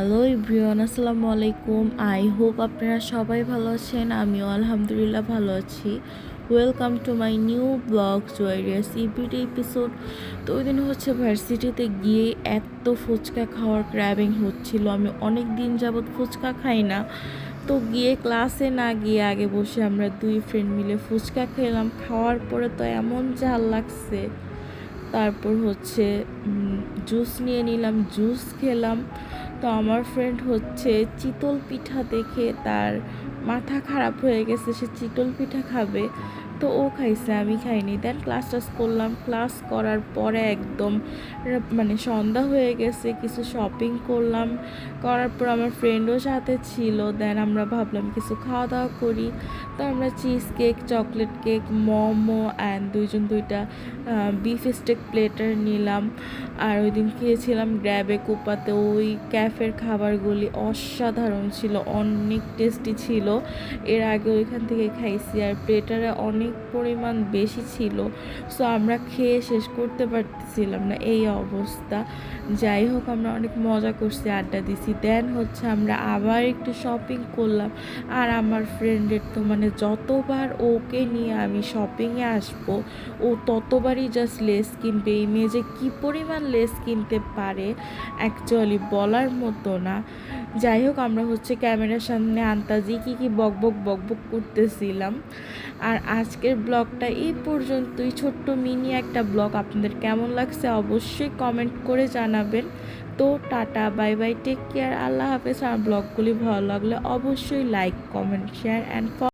Hello everyone, আসসালামু আলাইকুম। I hope আপনারা সবাই ভালো আছেন। আমিও আলহামদুলিল্লাহ ভালো আছি। Welcome to my new blog জয়েরিয়াস ইভিডে এপিসোড। তো ওই দিন ভার্সিটিতে গিয়ে এত ফুচকা খাওয়ার ক্র্যাভিং হচ্ছিল। আমি অনেক দিন যাবৎ ফুচকা খাই না। তো গিয়ে ক্লাসে না গিয়ে আগে বসে আমরা দুই ফ্রেন্ড মিলে ফুচকা খেলাম। খাওয়ার পরে তো এমন ঝাল লাগছে। তারপর জুস নিয়ে নিলাম, জুস খেলাম। তো আমার ফ্রেন্ড চিতল পিঠা দেখে তার মাথা খারাপ হয়ে গেছে, সে চিতল পিঠা খাবে। তো ও খাইছে, আমি খাইনি। দেন ক্লাস করলাম। ক্লাস করার পরে একদম সন্ধ্যা হয়ে গেছে। কিছু শপিং করলাম, করার পর আমার ফ্রেন্ডও সাথে ছিল। দেন আমরা ভাবলাম কিছু খাওয়া দাওয়া করি। তো আমরা cheese cake, chocolate cake, momo and দুইটা বিফ স্টেক প্লেটার নিলাম। আর ওই দিন খেয়েছিলাম গ্র্যাবে কোপাতে। ওই ক্যাফের খাবারগুলি অসাধারণ ছিল, অনেক টেস্টি ছিল। এর আগে ওইখান থেকে খাইছি, আর প্লেটারে অনেক পরিমাণ বেশি ছিল। সো আমরা খেয়ে শেষ করতে পারতেছিলাম না, এই অবস্থা। যাই হোক, আমরা অনেক মজা করছি, আড্ডা দিছি। দেন আমরা আবার একটু শপিং করলাম। আর আমার ফ্রেন্ডের তো যতবার ওকে নিয়ে আমি শপিংয়ে আসবো, ও ততবারই জাস্ট লেস কিনবে। এই মেয়ে যে কী পরিমাণ লেস কিনতে পারে অ্যাকচুয়ালি বলার মতো না। যাই হোক, আমরা ক্যামেরার সামনে আন্তাজি কী বকবক করতেছিলাম। আর আজকের ব্লগটা এই পর্যন্তই, ছোট্ট মিনি একটা ব্লগ। আপনাদের কেমন লাগছে অবশ্যই কমেন্ট করে জানাবেন। তো tata, bye bye, take care, আল্লাহ হাফেজ। আর ব্লগগুলি ভালো লাগলে অবশ্যই লাইক, কমেন্ট, শেয়ার অ্যান্ড